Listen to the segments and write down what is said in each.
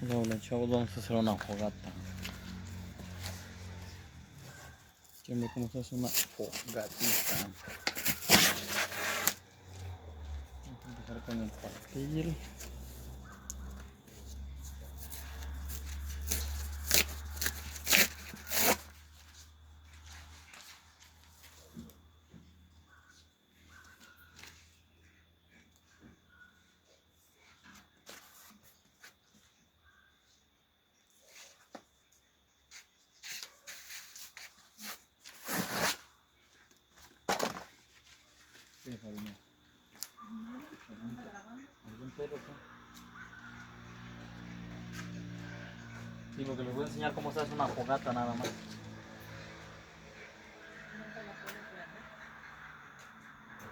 Hola chavos, vamos a hacer una fogata. ¿Quieren ver cómo se hace una fogatita? Vamos a empezar con el pastel. Sí, Farina. ¿Algún pelo acá? Sí, porque les voy a enseñar cómo se hace una fogata nada más. ¿El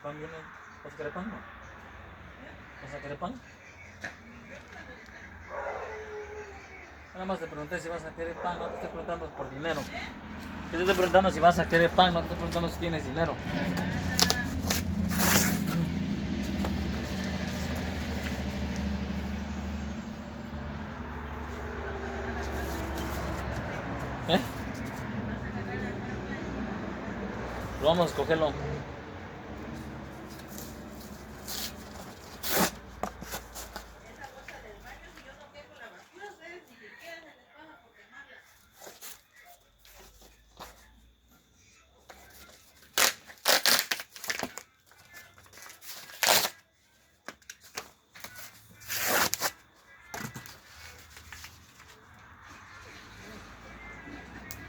pan viene? ¿Vas a querer pan? No? ¿Vas a querer pan? Nada más te pregunté si vas a querer pan, no te estoy preguntando por dinero. Yo te estoy preguntando si vas a querer pan, no te estoy preguntando si tienes dinero. ¿Eh? Pero vamos a escogerlo.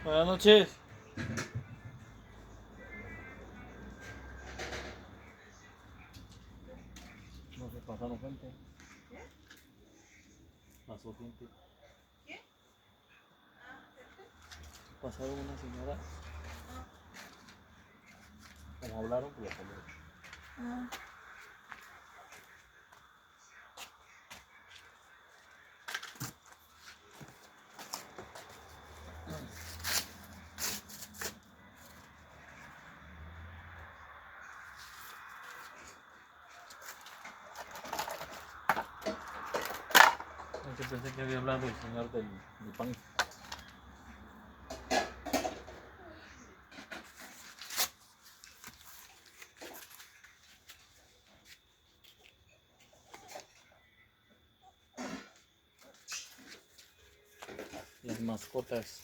Buenas noches. No se pasaron gente. Pasó gente. Pasaron una señora. Como hablaron, pues lo hablaron. Yo pensé que había hablado el señor del pan. Las mascotas.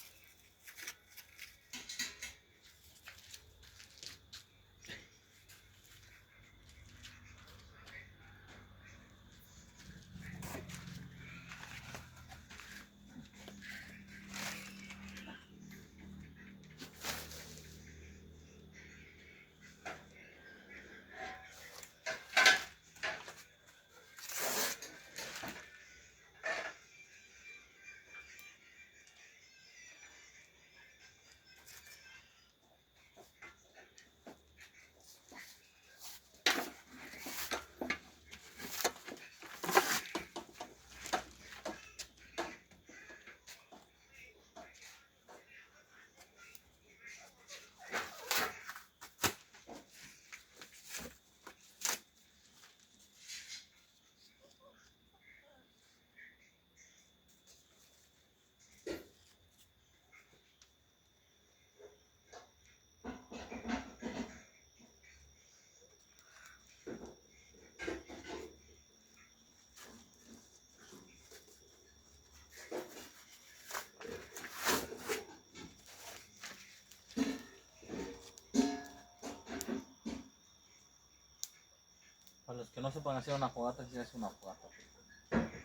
Para los que no sepan hacer una fogata, sí se hace una fogata.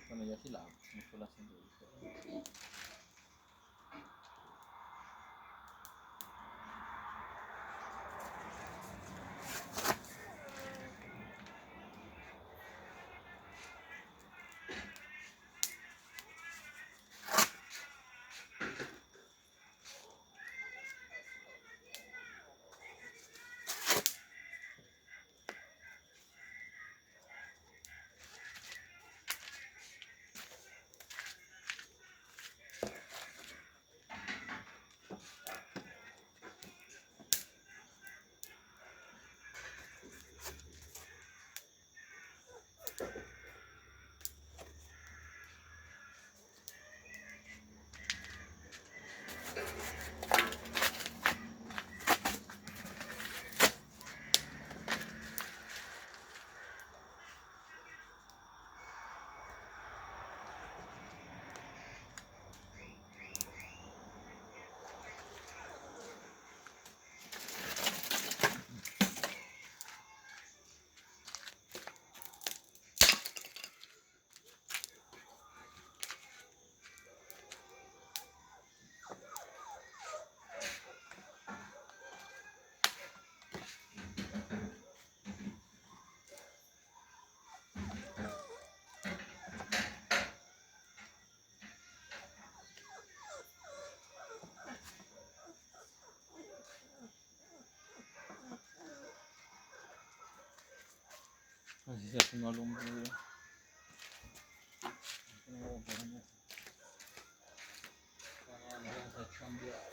Bueno, yo sí la hago, no estoy haciendo diferente. Así se hace una lumbre. No voy a poner. Vamos a chambear.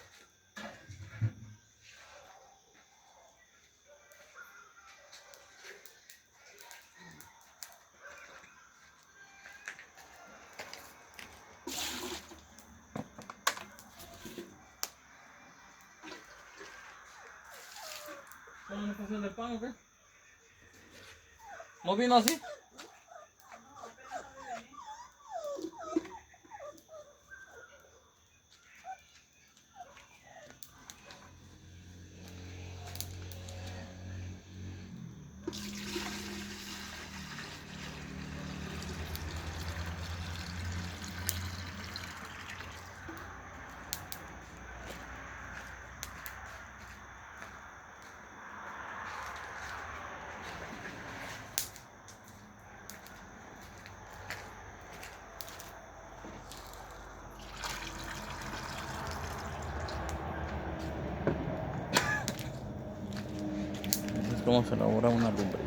¿Cómo no funciona el pan o qué? ¿No vino así? Así es como se elabora una lumbre.